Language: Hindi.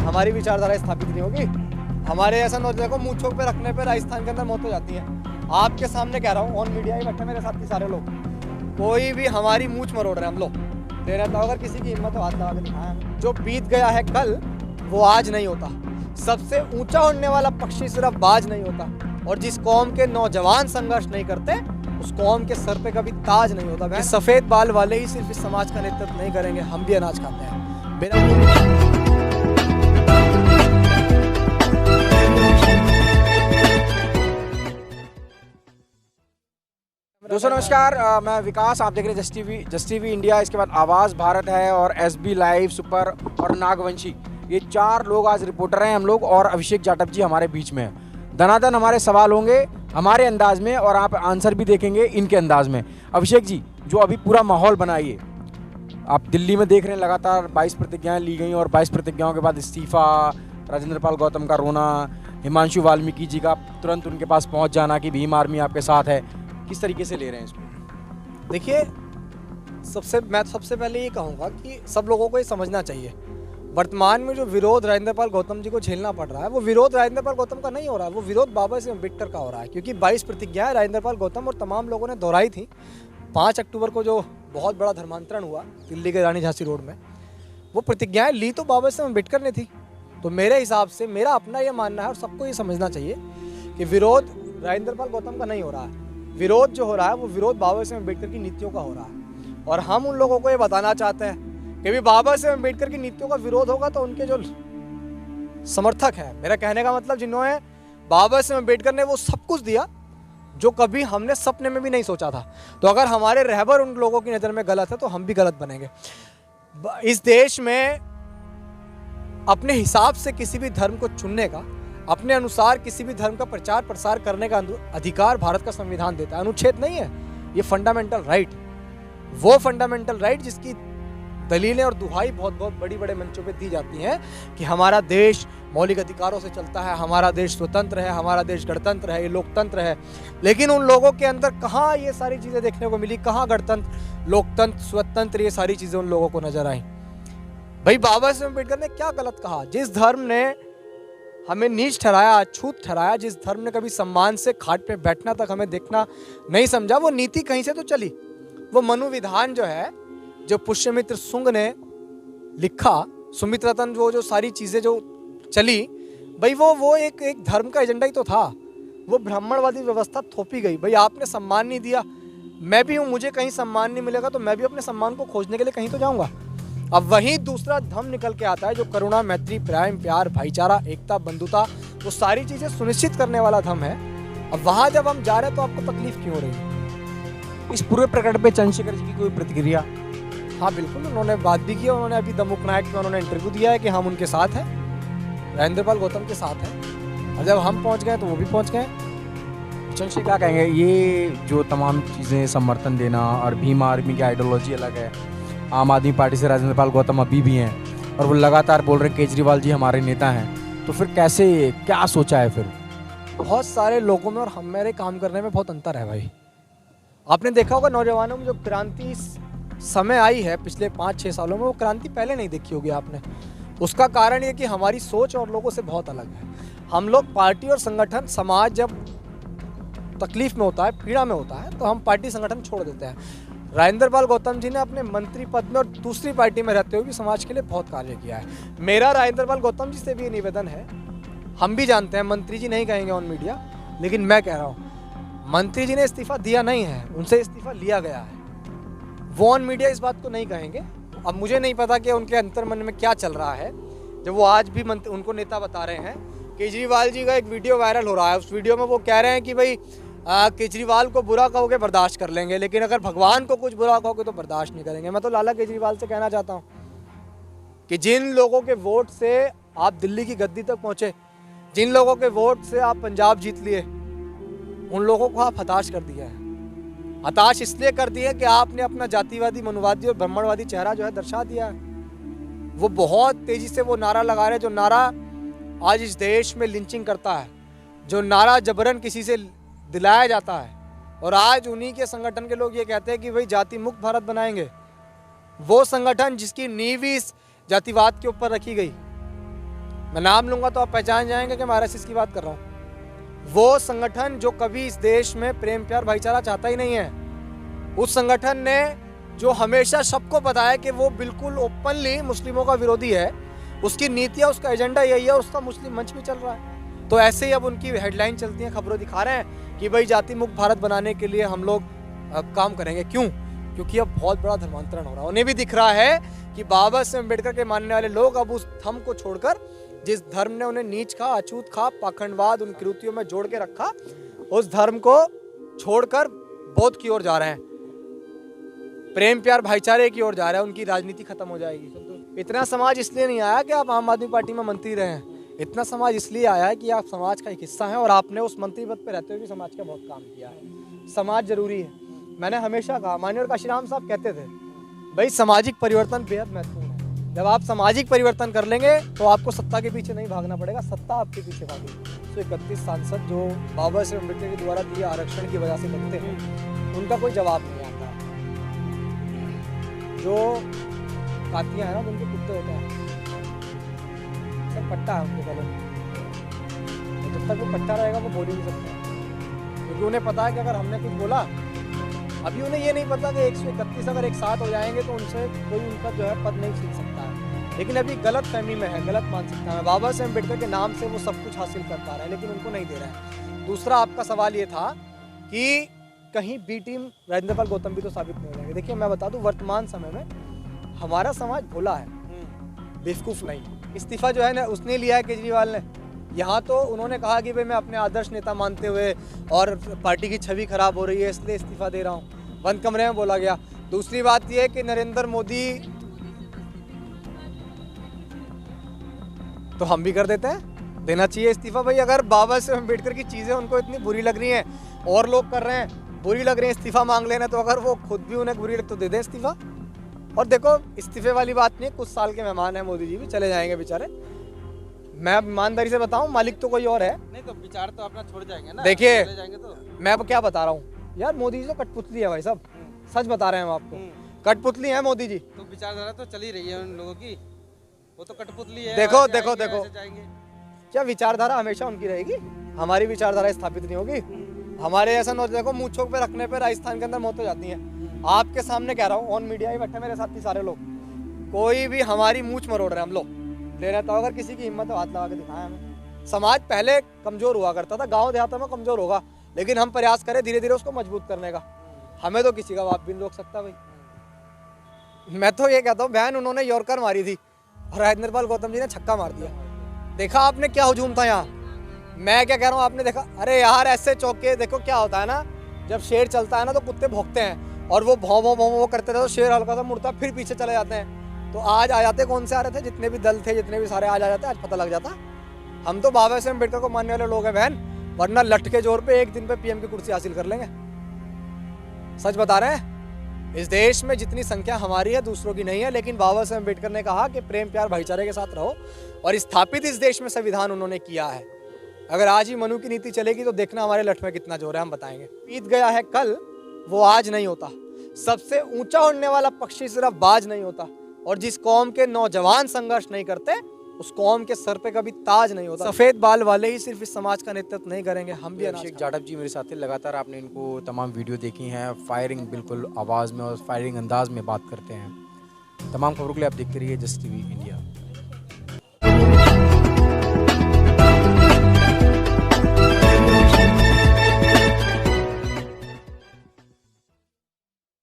हमारी विचारधारा स्थापित नहीं होगी। हमारे ऐसा नौजवान को मूंछों पे रखने पे राजस्थान के अंदर मौत हो जाती है। आपके सामने कह रहा हूँ, ऑन मीडिया ही बैठे मेरे साथ सारे लोग, कोई भी हमारी मूंछ मरोड़ रहे हैं हम लोग देना था। अगर किसी की हिम्मत हो हाथ लगा के दिखाया। जो बीत गया है कल वो आज नहीं होता। सबसे ऊंचा उड़ने वाला पक्षी सिर्फ बाज नहीं होता, और जिस कौम के नौजवान संघर्ष नहीं करते उस कौम के सर पे कभी ताज नहीं होता। ये सफेद बाल वाले ही सिर्फ इस समाज का नेतृत्व नहीं करेंगे, हम भी अनाज खाते हैं। दोस्तों नमस्कार, मैं विकास, आप देख रहे हैं जस्ट टीवी इंडिया। इसके बाद आवाज़ भारत है और SB लाइव सुपर और नागवंशी, ये 4 लोग आज रिपोर्टर हैं हम लोग, और अभिषेक जाटव जी हमारे बीच में हैं। धनाधन हमारे सवाल होंगे हमारे अंदाज में और आप आंसर भी देखेंगे इनके अंदाज में। अभिषेक जी, जो अभी पूरा माहौल बनाइए, आप दिल्ली में देख रहे हैं लगातार 22 प्रतिज्ञाएँ ली गई और 22 प्रतिज्ञाओं के बाद इस्तीफ़ा, राजेंद्र पाल गौतम का रोना, हिमांशु वाल्मीकि जी का तुरंत उनके पास पहुँच जाना कि भीम आर्मी आपके साथ है, किस तरीके से ले रहे हैं इसको? देखिए, मैं सबसे पहले ये कहूँगा कि सब लोगों को ये समझना चाहिए, वर्तमान में जो विरोध राजेंद्र पाल गौतम जी को झेलना पड़ रहा है, वो विरोध राजेंद्र पाल गौतम का नहीं हो रहा है, वो विरोध बाबा साहेब अम्बेडकर का हो रहा है। क्योंकि 22 प्रतिज्ञाएं राजेंद्र पाल गौतम और तमाम लोगों ने दोहराई थी। 5 अक्टूबर को जो बहुत बड़ा धर्मांतरण हुआ दिल्ली के रानी झांसी रोड में, वो प्रतिज्ञाएं ली तो बाबा साहेब अम्बेडकर ने थी। तो मेरे हिसाब से मेरा अपना ये मानना है, और सबको ये समझना चाहिए कि विरोध राजेंद्र पाल गौतम का नहीं हो रहा है। विरोध जो हो रहा है वो विरोध बाबा साहेब अम्बेडकर की नीतियों का हो रहा है। और हम उन लोगों को ये बताना चाहते हैं कि भी बाबा साहेब अम्बेडकर की नीतियों का विरोध होगा तो उनके जो समर्थक हैं, मेरा कहने का मतलब जिन्होंने बाबा साहेब अम्बेडकर ने वो सब कुछ दिया जो कभी हमने सपने में भी नहीं सोचा था, तो अगर हमारे रहबर उन लोगों की नज़र में गलत है तो हम भी गलत बनेंगे। इस देश में अपने हिसाब से किसी भी धर्म को चुनने का, अपने अनुसार किसी भी धर्म का प्रचार प्रसार करने का अधिकार भारत का संविधान देता है। अनुच्छेद नहीं है, ये फंडामेंटल राइट, वो फंडामेंटल राइट जिसकी दलीलें और दुहाई बहुत बहुत बड़ी बड़े मंचों पे दी जाती हैं कि हमारा देश मौलिक अधिकारों से चलता है, हमारा देश स्वतंत्र है, हमारा देश गणतंत्र है, ये लोकतंत्र है। लेकिन उन लोगों के अंदर कहाँ ये सारी चीज़ें देखने को मिली, कहाँ गणतंत्र, लोकतंत्र, स्वतंत्र, ये सारी चीज़ें उन लोगों को नजर आई। भाई बाबा साहेब अम्बेडकर ने क्या गलत कहा? जिस धर्म ने हमें नीच ठहराया, अछूत ठहराया, जिस धर्म ने कभी सम्मान से खाट पे बैठना तक हमें देखना नहीं समझा, वो नीति कहीं से तो चली। वो मनु विधान जो है, जो पुष्यमित्र शुंग ने लिखा, सुमित्रतन, वो जो सारी चीज़ें जो चली, भाई वो एक धर्म का एजेंडा ही तो था। वो ब्राह्मणवादी व्यवस्था थोपी गई। भाई आपने सम्मान नहीं दिया, मैं भी हूँ, मुझे कहीं सम्मान नहीं मिलेगा तो मैं भी अपने सम्मान को खोजने के लिए कहीं तो जाऊँगा। अब वहीं दूसरा धर्म निकल के आता है जो करुणा, मैत्री, प्रेम, प्यार, भाईचारा, एकता, बंधुता, वो सारी चीज़ें सुनिश्चित करने वाला धर्म है। अब वहाँ जब हम जा रहे हैं तो आपको तकलीफ क्यों हो रही है? इस पूरे प्रकरण पे चंद्रशेखर जी की कोई प्रतिक्रिया? हाँ बिल्कुल, उन्होंने बात भी की। उन्होंने अभी द मुक नायक में उन्होंने इंटरव्यू दिया है कि हम उनके साथ हैं, राजेंद्र पाल गौतम के साथ हैं। और जब हम पहुँच गए तो वो भी पहुँच गए। चंद्रशेखर क्या कहेंगे, ये जो तमाम चीज़ें, समर्थन देना और भीम आर्मी की आइडियोलॉजी अलग है, आम आदमी पार्टी से राजेंद्र पाल गौतम अभी भी हैं और वो लगातार बोल रहे हैं केजरीवाल जी हमारे नेता हैं, तो फिर कैसे, क्या सोचा है फिर? बहुत सारे लोगों में और हम मेरे काम करने में बहुत अंतर है भाई। आपने देखा होगा नौजवानों में जो क्रांति समय आई है पिछले 5-6 सालों में, वो क्रांति पहले नहीं देखी होगी आपने। उसका कारण ये कि हमारी सोच और लोगों से बहुत अलग है। हम लोग पार्टी और संगठन, समाज जब तकलीफ में होता है, पीड़ा में होता है, तो हम पार्टी संगठन छोड़ देते हैं। राजेंद्र पाल गौतम जी ने अपने मंत्री पद में और दूसरी पार्टी में रहते हुए भी समाज के लिए बहुत कार्य किया है। मेरा राजेंद्र पाल गौतम जी से भी ये निवेदन है, हम भी जानते हैं मंत्री जी नहीं कहेंगे ऑन मीडिया, लेकिन मैं कह रहा हूँ, मंत्री जी ने इस्तीफा दिया नहीं है, उनसे इस्तीफा लिया गया है। वो ऑन मीडिया इस बात को नहीं कहेंगे। अब मुझे नहीं पता कि उनके अंतर्मन में क्या चल रहा है, जब वो आज भी उनको नेता बता रहे हैं। केजरीवाल जी का एक वीडियो वायरल हो रहा है, उस वीडियो में वो कह रहे हैं कि भाई केजरीवाल को बुरा कहोगे बर्दाश्त कर लेंगे, लेकिन अगर भगवान को कुछ बुरा कहोगे तो बर्दाश्त नहीं करेंगे। मैं तो लाला केजरीवाल से कहना चाहता हूँ कि जिन लोगों के वोट से आप दिल्ली की गद्दी तक पहुँचे, जिन लोगों के वोट से आप पंजाब जीत लिए, उन लोगों को आप हताश कर दिया है। हताश इसलिए कर दिया कि आपने अपना जातिवादी, मनुवादी और ब्राह्मणवादी चेहरा जो है दर्शा दिया है। वो बहुत तेजी से वो नारा लगा रहे हैं, जो नारा आज इस देश में लिंचिंग करता है, जो नारा जबरन किसी से दिलाया जाता है। और आज उन्हीं के संगठन के लोग ये कहते हैं कि भाई जाति मुक्त भारत बनाएंगे। वो संगठन जिसकी नींव इस जातिवाद के ऊपर रखी गई, मैं नाम लूंगा तो आप पहचान जाएंगे कि मैं आरएसएस की बात कर रहा हूँ। वो संगठन जो कभी इस देश में प्रेम प्यार भाईचारा चाहता ही नहीं है, उस संगठन ने जो हमेशा सबको बताया कि वो बिल्कुल ओपनली मुस्लिमों का विरोधी है, उसकी नीतियाँ, उसका एजेंडा यही है और उसका मुस्लिम मंच भी चल रहा है। तो ऐसे ही अब उनकी हेडलाइन चलती हैं, खबरों दिखा रहे हैं कि भाई जाति मुक्त भारत बनाने के लिए हम लोग काम करेंगे। क्यों? क्योंकि अब बहुत बड़ा धर्मांतरण हो रहा है। उन्हें भी दिख रहा है कि बाबा साहेब अम्बेडकर के मानने वाले लोग अब उस थम को छोड़कर, जिस धर्म ने उन्हें नीच कहा, अछूत कहा, पाखंडवाद उनकी कृतियों में जोड़ के रखा, उस धर्म को छोड़कर बौद्ध की ओर जा रहे हैं, प्रेम प्यार भाईचारे की ओर जा रहा है। उनकी राजनीति खत्म हो जाएगी। इतना समाज इसलिए नहीं आया कि आप आम आदमी पार्टी में मंत्री रहे हैं, इतना समाज इसलिए आया है कि आप समाज का एक हिस्सा हैं और आपने उस मंत्री पद पर रहते हुए भी समाज का बहुत काम किया है। समाज जरूरी है। मैंने हमेशा कहा, माननीय काशीराम साहब कहते थे, भाई सामाजिक परिवर्तन बेहद महत्वपूर्ण है। जब आप सामाजिक परिवर्तन कर लेंगे तो आपको सत्ता के पीछे नहीं भागना पड़ेगा, सत्ता आपके पीछे भागेगी। तो 31 सांसद जो बाबा साहेब अम्बेडकर के द्वारा दिए आरक्षण की वजह से बनते हैं, उनका कोई जवाब नहीं आता। जो कातियाँ हैं ना, उनके कुत्ते होते हैं, सब पट्टा है उनके गले में। जब तक वो पट्टा रहेगा वो बोल ही नहीं सकते, क्योंकि उन्हें पता है कि अगर हमने कुछ बोला, अभी उन्हें ये नहीं पता कि 131 अगर एक साथ हो जाएंगे तो उनसे कोई उनका जो है पद नहीं छीन सकता है। लेकिन अभी गलत फहमी में है, गलत मानसिकता में। बाबा साहेब अम्बेडकर के नाम से वो सब कुछ हासिल कर पा रहे हैं, लेकिन उनको नहीं दे रहे हैं। दूसरा आपका सवाल ये था कि कहीं बी टीम राजेंद्र पाल गौतम भी तो साबित नहीं हो जाएंगे। देखिए मैं बता दूं, वर्तमान समय में हमारा समाज भोला है, बेवकूफ़ नहीं। इस्तीफा जो है ना उसने लिया है केजरीवाल ने। यहाँ तो उन्होंने कहा कि भाई मैं अपने आदर्श नेता मानते हुए और पार्टी की छवि खराब हो रही है इसलिए इस्तीफा दे रहा हूँ, बंद कमरे में बोला गया। दूसरी बात यह है कि नरेंद्र मोदी, तो हम भी कर देते हैं, देना चाहिए इस्तीफा। भाई अगर बाबा साहेब अम्बेडकर की चीज़ें उनको इतनी बुरी लग रही हैं और लोग कर रहे हैं, बुरी लग रही है, इस्तीफा मांग लेना, तो अगर वो खुद भी उन्हें बुरी लग तो दे दें इस्तीफा। और देखो इस्तीफे वाली बात नहीं, कुछ साल के मेहमान हैं मोदी जी भी, चले जाएंगे बेचारे। मैं ईमानदारी से बताऊं, मालिक तो कोई और है। नहीं तो विचार तो अपना छोड़ जाएंगे ना, देखिए चले जाएंगे तो। मैं अब क्या बता रहा हूँ यार, मोदी जी तो कठपुतली है भाई साहब, सच बता रहे हैं हम आपको, कठपुतली है मोदी जी। तो विचारधारा तो चली रही है उन लोगों की, वो तो कठपुतली है। देखो ऐसे देखो आएंगे, देखो, ऐसे जाएंगे। क्या विचारधारा हमेशा उनकी रहेगी? हमारी विचारधारा स्थापित नहीं होगी। हमारे ऐसा न देखो, मूंछों पे रखने पे राजस्थान के अंदर मौत हो जाती है। आपके सामने कह रहा हूँ, ऑन मीडिया ही बैठे मेरे साथी सारे लोग, कोई भी हमारी मूंछ मरोड़ रहे हम लोग ले रहे, तो अगर किसी की हिम्मत हो हाथ लगा के दिखाया हमें। समाज पहले कमजोर हुआ करता था, गांव देहातों में कमजोर होगा, लेकिन हम प्रयास करें धीरे धीरे उसको मजबूत करने का। हमें तो किसी का बाप भी नहीं रोक सकता भाई। मैं तो ये कहता हूँ, बहन उन्होंने यॉर्कर मारी थी और राजेंद्र पाल गौतम जी ने छक्का मार दिया। देखा आपने क्या हुजूम था यहाँ? मैं क्या कह रहा हूँ, आपने देखा? अरे यार ऐसे चौके देखो क्या होता है ना, जब शेर चलता है ना तो कुत्ते भौंकते हैं, और वो भौं भौं भौं करते थे तो शेर हल्का सा मुड़ता फिर पीछे चले जाते हैं। तो आज आ जाते, कौन से आ रहे थे, जितने भी दल थे, जितने भी सारे आज आ जाते, आज पता लग जाता। हम तो बाबा साहेब अम्बेडकर को मानने वाले लोग हैं बहन, वरना लट के जोर पे एक दिन पे पीएम की कुर्सी हासिल कर लेंगे। सच बता रहे हैं। इस देश में जितनी संख्या हमारी है दूसरों की नहीं है, लेकिन बाबा साहेब अम्बेडकर ने कहा कि प्रेम प्यार भाईचारे के साथ रहो, और स्थापित इस देश में संविधान उन्होंने किया है। अगर आज ही मनु की नीति चलेगी तो देखना हमारे लठ में कितना जोर है, हम बताएंगे। बीत गया है कल, वो आज नहीं होता। सबसे ऊंचा उड़ने वाला पक्षी सिर्फ बाज नहीं होता, और जिस कौम के नौजवान संघर्ष नहीं करते उस कौम के सर पे कभी ताज नहीं होता। सफेद बाल वाले ही सिर्फ इस समाज का नेतृत्व नहीं करेंगे, हम भी। अभिषेक जाटव जी मेरे साथ थे, लगातार आपने इनको तमाम वीडियो देखी हैं, फायरिंग बिल्कुल आवाज़ में और फायरिंग अंदाज में बात करते हैं। तमाम खबरों के लिए आप देखते रहिए जस्ट टीवी इंडिया।